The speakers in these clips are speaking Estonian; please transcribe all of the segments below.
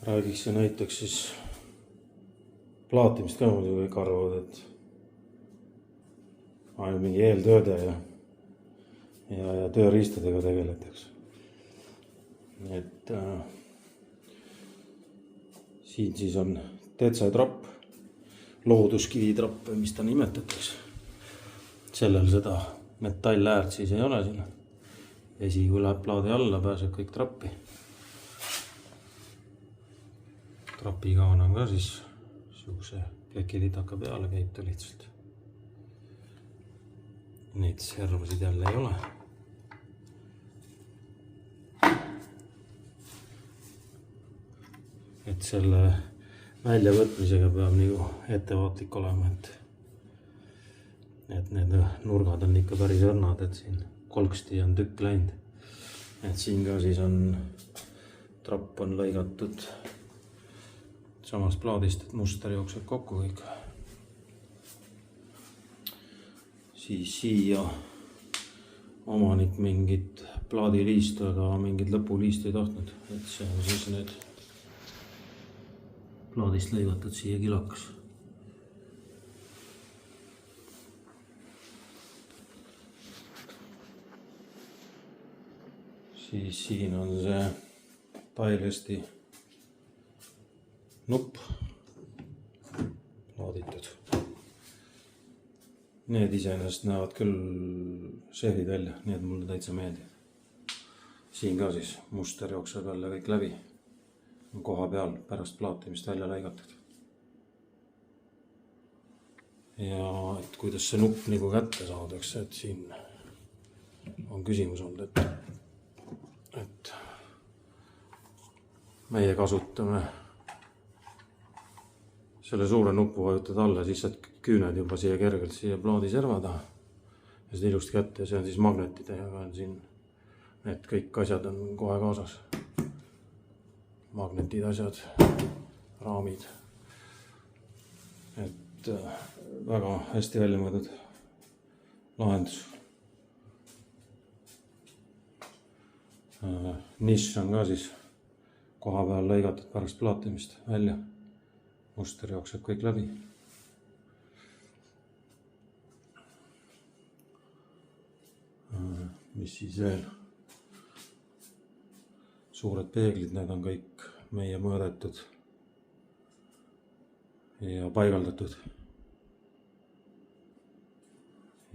räägiks ja näiteks siis plaatimist ka muidu kõik arvavad, et ainult mingi eeltööde ja tööriistadega tegeletakse. Et siin siis on tetsatrapp, looduskivitrapp, mis ta nimetatakse. Sellel seda metalläärt siis ei ole siin. Vesi kui läheb plaadi alla, pääseb kõik trappi. Trapikaan on ka siis siukse plekilitaka peale käib ta lihtsalt. Neid servasid jälle ei ole. Et selle väljavõtmisega peab nagu ettevaatlik olema, et need nurgad on ikka päris õrnad, et siin kolksti on tükk läinud. Et siin ka siis on trapp on lõigatud samast plaadist, et muster jookseb kokku kõik. Siis siia omanik mingit plaadiliistu, aga mingit lõpuliistu ei tahtnud, et see on siis nüüd plaadist lõigatud siia kilakas. Siis siin on see Tailesti nupp laaditud. Need iseenesest näevad küll šefid välja, nii et mulle täitsa meeldib. Siin ka siis muster jookseb jälle kõik läbi. Koha peal pärast plaatimist välja lõigatud. Ja et kuidas see nupp nagu kätte saadakse, et siin on küsimus olnud, et meie kasutame selle suure nupu vajutad alla, siis saad küüned juba siia kergelt siia plaadi serva taha ja seda ilusti kätte ja see on siis magnetidega on siin need kõik asjad on kohe kaasas. Magnetid, asjad, raamid. Et väga hästi välja mõeldud lahendus. Nišš on ka siis koha peal lõigatud pärast plaatimist välja. Muster jookseb kõik läbi. Mis siis veel? Suured peeglid, need on kõik meie mõõdetud ja paigaldatud.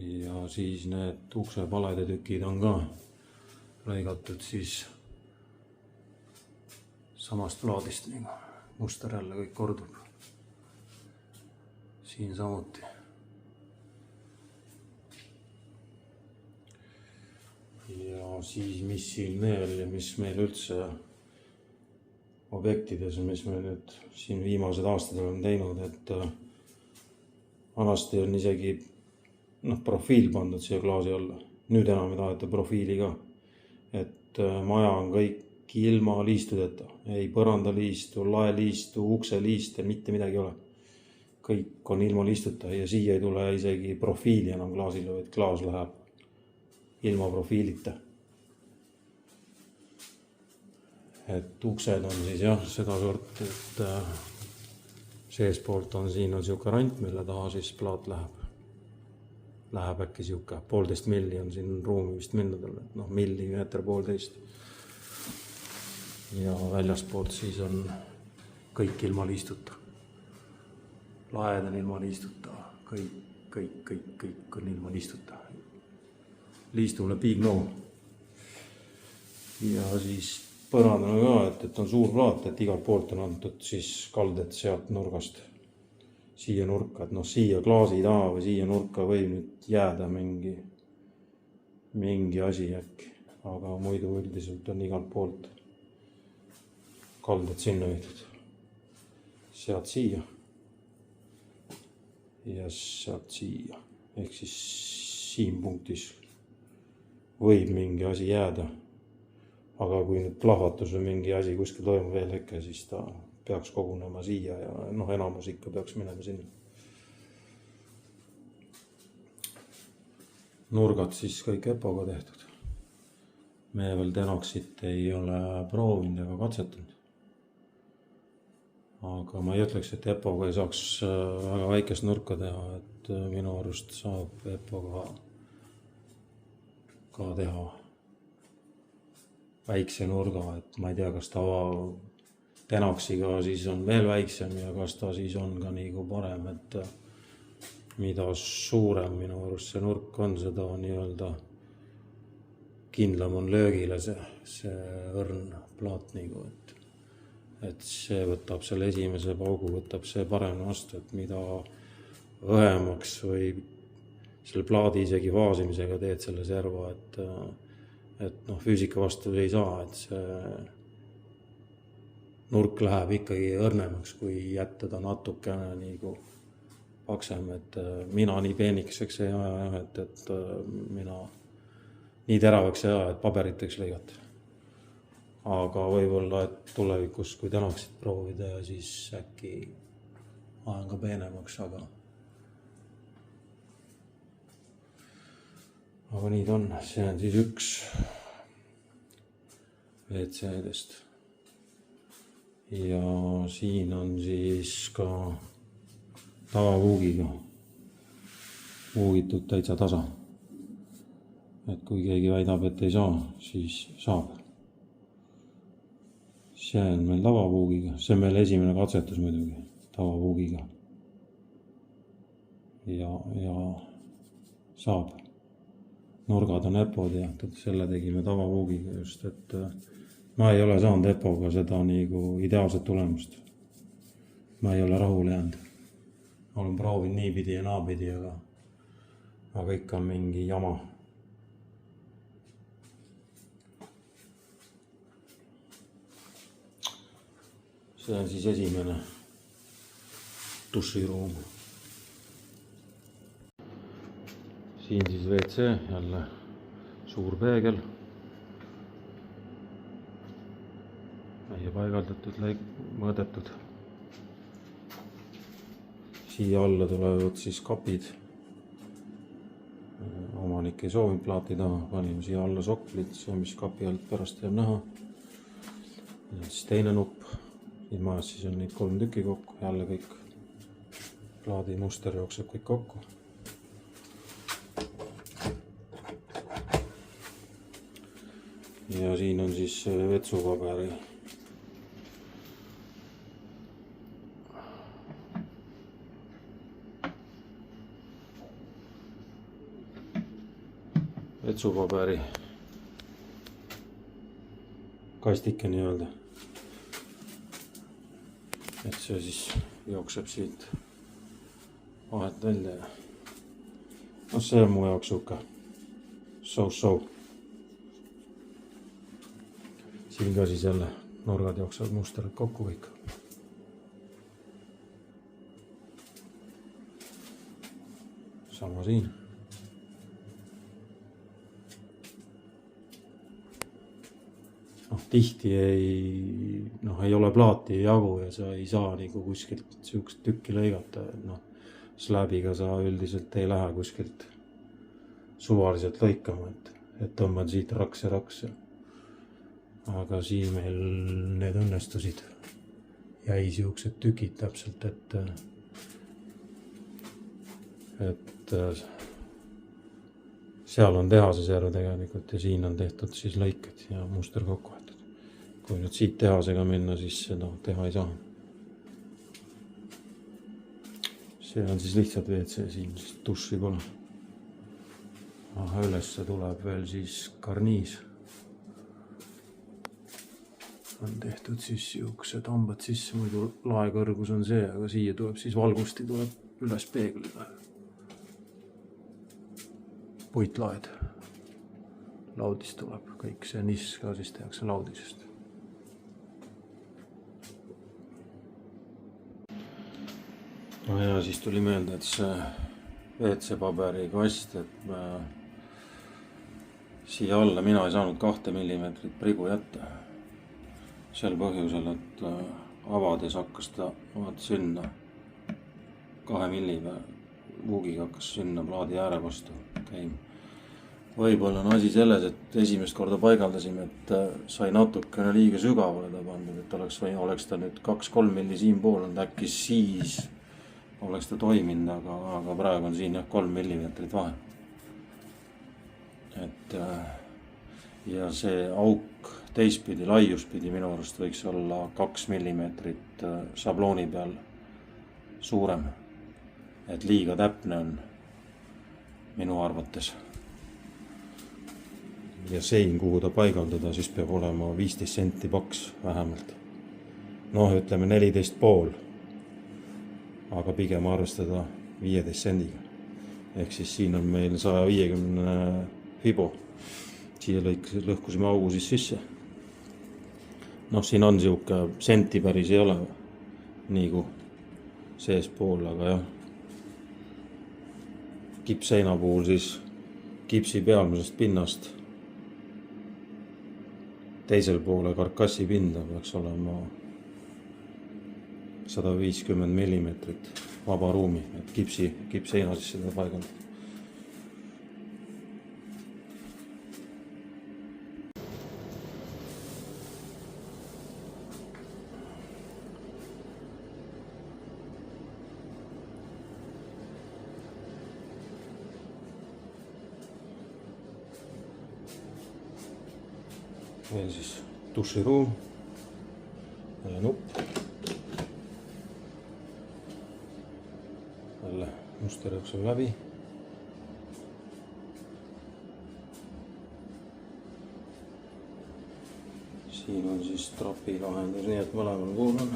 Ja siis need ukse palede tükid on ka lõigatud siis samast plaadist. Muster jälle kõik kordub. Siin samuti. Ja siis mis siin veel ja mis meil üldse objektides, mis me nüüd siin viimased aastad oleme teinud, et vanasti on isegi profiil pandud siia klaasi alla. Nüüd enam ei taheta profiili ka. Et maja on kõik ilma liistudeta. Ei põrandaliistu, laeliistu, ukseliiste, mitte midagi ei ole. Kõik on ilma liistuta ja siia ei tule isegi profiili enam klaasile, vaid klaas läheb ilma profiilita. Et uksed on siis jah, seda sort, et seespoolt on siin on siuke rant, mille taha siis plaat läheb. Läheb äkki siuke 1,5 milli on siin ruumi vist minnadel, millimeeter 1,5. Ja väljaspoolt siis on kõik ilma liistuta. Laed on ilma liistuta, kõik on ilma liistuta. Liistule big no. Ja siis põrandana ka, et on suur plaat, et igalt poolt on antud siis kaldet sealt nurgast siia nurka, et siia klaasi taha või siia nurka võib nüüd jääda mingi asi äkki, aga muidu üldiselt on igalt poolt kalded sinna viidud. Sealt siia ja sealt siia, ehk siis siin punktis võib mingi asi jääda, aga kui nüüd plahvatus või mingi asi kuskil toimub veel hetke, siis ta peaks kogunema siia ja enamus ikka peaks minema sinna. Nurgad siis kõik EPO-ga tehtud. Me veel Tenoxit ei ole proovinud ega katsetanud. aga ma ei ütleks, et EPO-ga ei saaks väga väikest nurka teha, et minu arust saab EPO-ga ka teha väikse nurga, et ma ei tea, kas tava Tenaxiga siis on veel väiksem ja kas ta siis on ka nagu parem, et mida suurem minu arust see nurk on, seda nii-öelda kindlam on löögile see õrn plaat nagu, et see võtab selle esimese paugu, võtab see paremini vastu, et mida õhemaks või selle plaadi isegi vaasimisega teed selle serva, et noh, füüsika vastu ei saa, et see nurk läheb ikkagi õrnemaks, kui jätta ta natukene nagu paksem, et mina nii peenikeseks ei aja jah, et mina nii teravaks ei aja, et paberiteks lõigata. Aga võib-olla, et tulevikus, kui Tenaxit proovida ja siis äkki ajan ka peenemaks, aga nii ta on, see on siis üks WC-dest. Ja siin on siis ka tavavuugiga vuugitud täitsa tasa. Et kui keegi väidab, et ei saa, siis saab. See on meil tavavuugiga, see on meil esimene katsetus muidugi tavavuugiga. Ja saab. Nurgad on EPO-d ja selle tegime tavavuugiga just, et ma ei ole saanud EPO-ga seda nagu ideaalset tulemust. Ma ei ole rahule jäänud. Olen proovinud niipidi ja naapidi, aga ikka on mingi jama. See on siis esimene duširuum. Siin siis WC, jälle suur peegel. Meie paigaldatud, mõõdetud. Siia alla tulevad siis kapid. Omanik ei soovinud plaati taha, panime siia alla soklid, see mis kapi alt pärast jääb näha. Ja siis teine nupp. Siin majas siis on neid 3 tükki kokku, jälle kõik plaadi muster jookseb kõik kokku. Ja siin on siis vetsupaberi kastike nii-öelda. Et see siis jookseb siit vahet välja ja no see on mu jaoks suke so. Siin ka siis jälle nurgad jooksevad musterid kokku kõik. Sama siin. Tihti ei ole plaati jagu ja sa ei saa nagu kuskilt siukest tükki lõigata. Slääbiga sa üldiselt ei lähe kuskilt suvaliselt lõikama, et tõmbad siit raks. Aga siin meil need õnnestusid. Jäi siuksed tükid täpselt, et seal on tehase serv tegelikult ja siin on tehtud siis lõiked ja muster kokku võetud. Kui nüüd siit tehasega minna, siis seda teha ei saa. See on siis lihtsalt WC, siin duši pole. Aha, ülesse tuleb veel siis karniis. On tehtud siis siuksed hambad sisse, muidu laekõrgus on see, aga siia tuleb siis valgusti tuleb üles peeglile. Puitlaed. Laudist tuleb kõik, see niss ka siis tehakse laudisest. No ja siis tuli meelde, et see WC-paberi kast, et siia alla mina ei saanud 2 millimeetrit prigu jätta. Sel põhjusel, et avades hakkas ta sinna 2 millimeetri vuugiga hakkas sinna plaadi ääre vastu käima. võib-olla on asi selles, et esimest korda paigaldasime, et sai natukene liiga sügavale ta pandud, et oleks ta nüüd 2-3 milli siinpool olnud, äkki siis oleks ta toiminud, aga praegu on siin jah 3 millimeetrit vahe. Et ja see auk teistpidi, laiuspidi minu arust võiks olla 2 millimeetrit šablooni peal suurem. Et liiga täpne on minu arvates. Ja sein, kuhu ta paigaldada, siis peab olema 15 senti paks vähemalt. Noh, ütleme 14,5. Aga pigem arvestada 15 sendiga. Ehk siis siin on meil 150 fibo. Siia lõhkusime augu siis sisse. Noh, siin on siuke senti päris ei ole. Nii kui sees pool, aga jah. Kipseina puhul siis kipsi pealmisest pinnast teisel poole karkassi pinda peaks olema 150 millimeetrit vaba ruumi, et kipseina siis seda paigaldada. Veel siis duširuum, jälle nupp, jälle muster jookseb läbi. Siin on siis trapi lahendus, nii et mõlemal pool on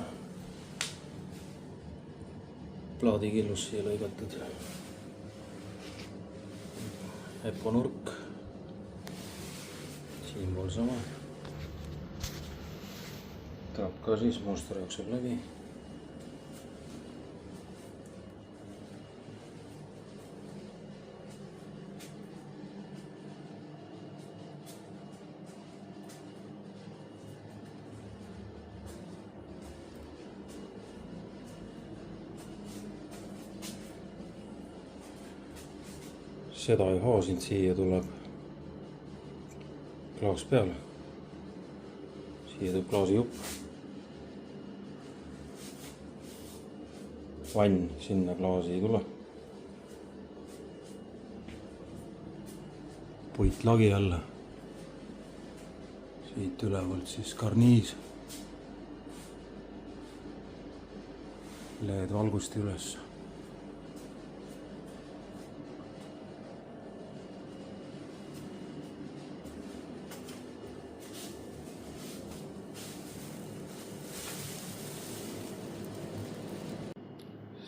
plaadikillus siia lõigatud. Epo nurk, siin pool sama. Trapp ka siis, muster jookseb läbi. Seda ei haasinud, siia tuleb klaas peale. Siia tuleb klaasi jupp. Vann sinna klaasi ei tule. Puitlagi alla. Siit ülevalt siis karniis. LED valgusti üles.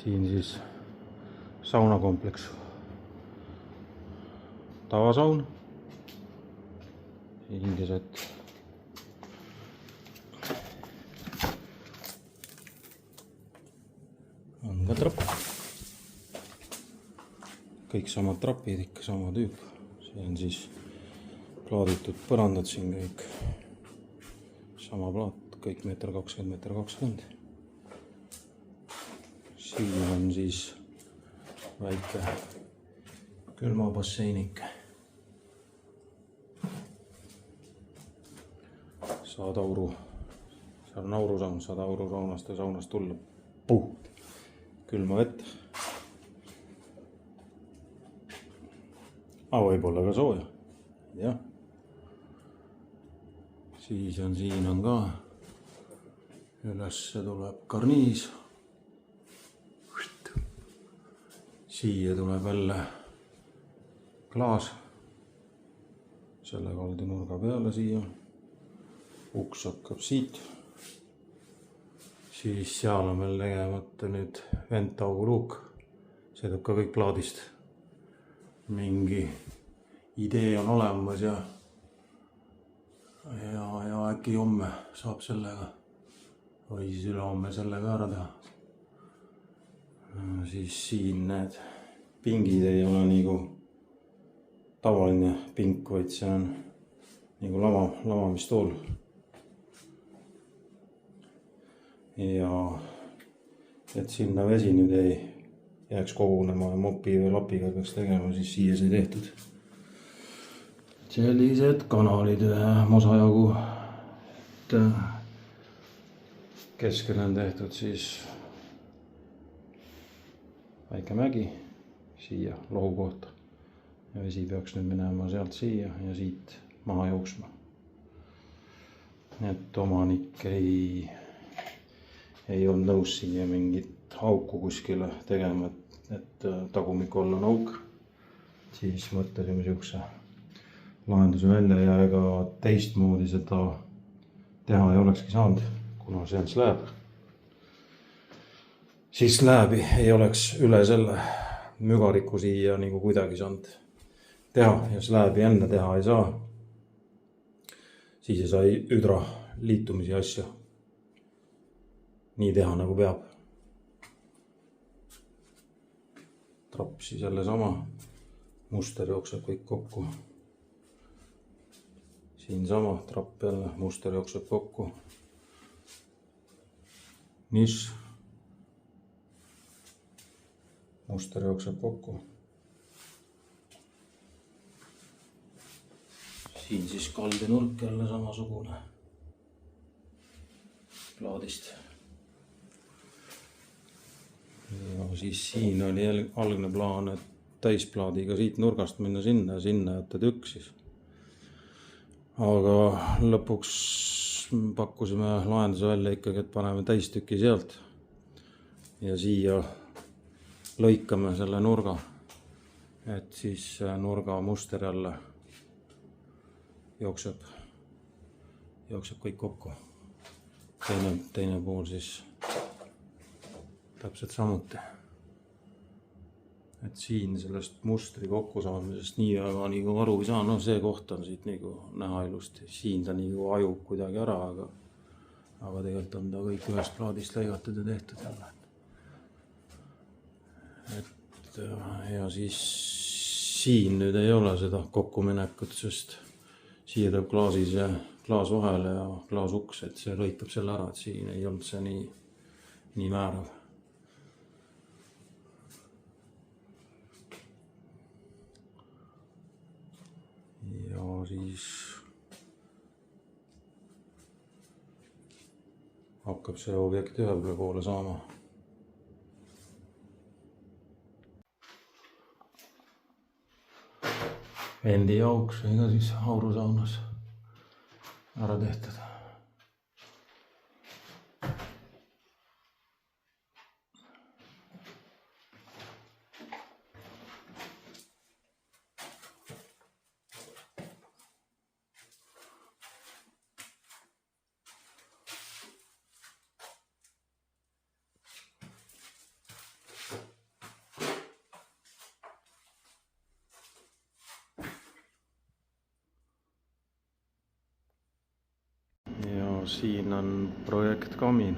Siin siis saunakompleks. Tavasaun. Hingesed. On ka trapp. Kõik samad trapid, ikka sama tüüp. See on siis plaaditud põrandad siin kõik. Sama plaat, kõik 1,20 m, 1,20 m. Siin on siis väike külmabasseinik. Saad auru, seal on aurusaun, saad aurusaunast ja saunast tulla puht külma vett. Aga võib-olla ka sooja. Jah. Siis on siin on ka ülesse tuleb karniis. Siia tuleb jälle klaas selle kaldu nurga peale siia. Uks hakkab siit. Siis seal on veel tegemata nüüd ventaugu luuk. See tuleb ka kõik plaadist. Mingi idee on olemas ja äkki homme saab sellega või siis ülehomme sellega ära teha. Siis siin need pingid ei ole nagu tavaline pink, vaid see on nagu lamamistool. Ja et sinna vesi nüüd ei jääks kogunema ja mopi või lapiga peaks tegema, siis siia sai tehtud sellised kanalid ühe mosa jagu. Keskele on tehtud siis väike mägi siia lohu kohta ja vesi peaks nüüd minema sealt siia ja siit maha jooksma. Et omanik ei olnud nõus siia mingit auku kuskile tegema, et tagumiku all on auk. Siis mõtlesime siukse lahenduse välja ja ega teistmoodi seda teha ei olekski saanud, kuna see on slääb. Siis slääbi ei oleks üle selle mügariku siia nagu kuidagi saanud teha ja slääbi enne teha ei saa. Siis ei sai hüdra liitumisi asju nii teha nagu peab. Trapp siis jälle sama, muster jookseb kõik kokku. Siin sama trapp jälle, muster jookseb kokku. Niš. Muster jookseb kokku. Siin siis kaldenurk jälle samasugune plaadist. Ja siis siin oli algne plaan, et täisplaadiga siit nurgast minna sinna ja sinna jätta tükk siis. Aga lõpuks pakkusime lahenduse välja ikkagi, et paneme täistüki sealt ja siia lõikame selle nurga, et siis nurga muster jälle jookseb kõik kokku. Teine pool siis täpselt samuti. Et siin sellest mustri kokkusaamisest nii väga nagu aru ei saa, no see koht on siit nagu näha ilusti, siin ta nagu ajub kuidagi ära, aga tegelikult on ta kõik ühest plaadist lõigatud ja tehtud jälle. Et ja siis siin nüüd ei ole seda kokkuminekut, sest siia tuleb klaas vahele ja klaasuks, et see lõikab selle ära, et siin ei olnud see nii määrav. Ja siis hakkab see objekt ühele poole saama. Vendi auk sai ka siis aurusaunas ära tehtud. Siin on projekt kamin.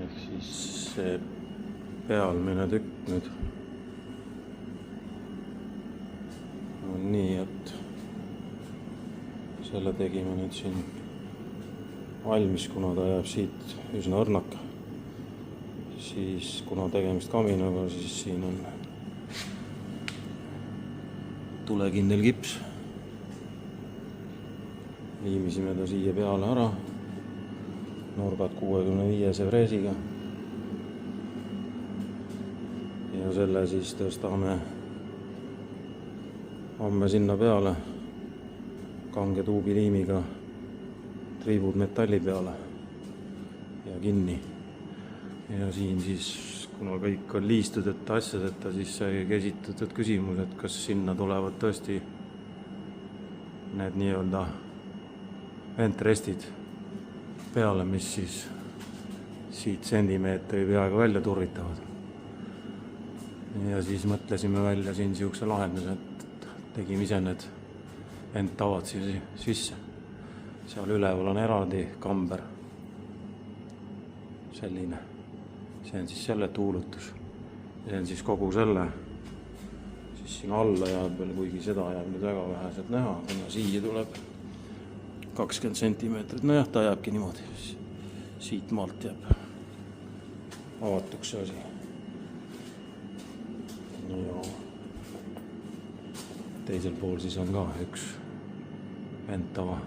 Ehk siis see pealmine tükk nüüd on nii, et selle tegime nüüd siin valmis, kuna ta jääb siit üsna õrnaka. Siis kuna tegemist kaminaga, siis siin on tulekindel kips. Viimisime ta siia peale ära, nurgad 65 freesiga ja selle siis tõstame homme sinna peale kange tuubiliimiga triibud metalli peale ja kinni. Ja siin siis, kuna kõik on liistudeta asjadeta, siis sai esitatud küsimus, et kas sinna tulevad tõesti need nii-öelda ventrestid peale, mis siis siit sentimeetri peaaegu välja turritavad. Ja siis mõtlesime välja siin siukse lahenduse, et tegime ise need venttavad siia sisse. Seal üleval on eraldi kamber. Selline. See on siis selle tuulutus. See on siis kogu selle. Siis siin alla jääb veel, kuigi seda jääb nüüd väga väheselt näha, kuna siia tuleb 20 sentimeetrit, no jah, ta jääbki niimoodi. Siit maalt jääb avatuks see asi. Ja teisel pool siis on ka üks ventava.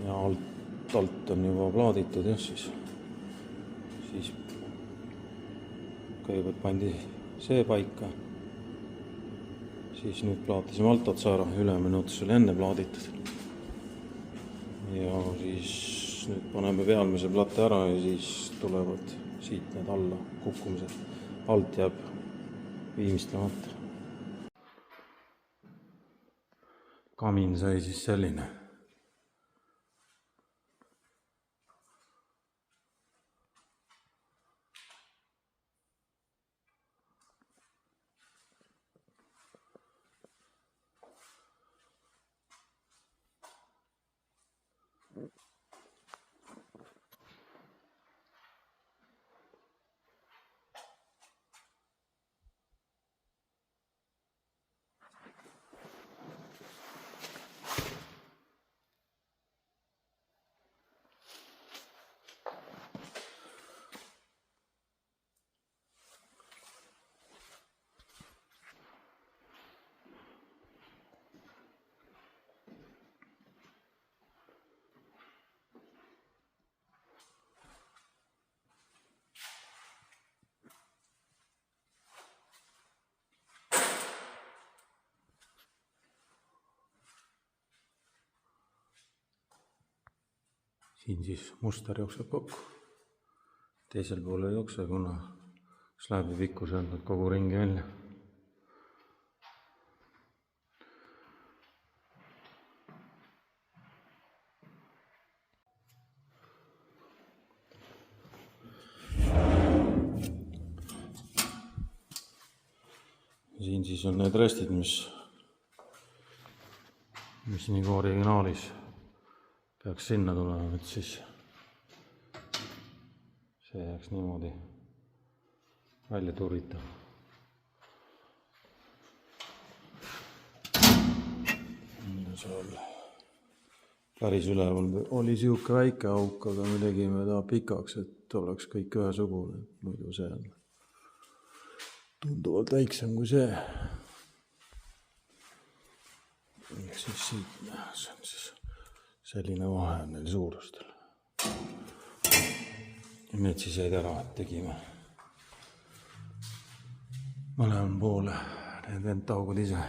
Ja alt on juba plaaditud jah, siis kõigepealt pandi see paika, siis nüüd plaatisime alt otsa ära, ülemine ots oli enne plaaditud. Ja siis nüüd paneme pealmise platte ära ja siis tulevad siit need alla kukkumised. Alt jääb viimistlemata. Kamin sai siis selline. Siin siis muster jookseb kokku. Teisel pool ei jookse, kuna slääbi pikkus on kogu ringi välja. Siin siis on need restid, mis nagu originaalis peaks sinna tulema, et siis see jääks niimoodi välja turita. Päris üleval oli siuke väike auk, aga me tegime ta pikaks, et oleks kõik ühesugune. Muidu see on tunduvalt väiksem kui see. Ja siis siit, see on siis selline vahe on neil suurustel. Ja need siis jäid ära, et tegime mõlemal poole need ventaugud ise.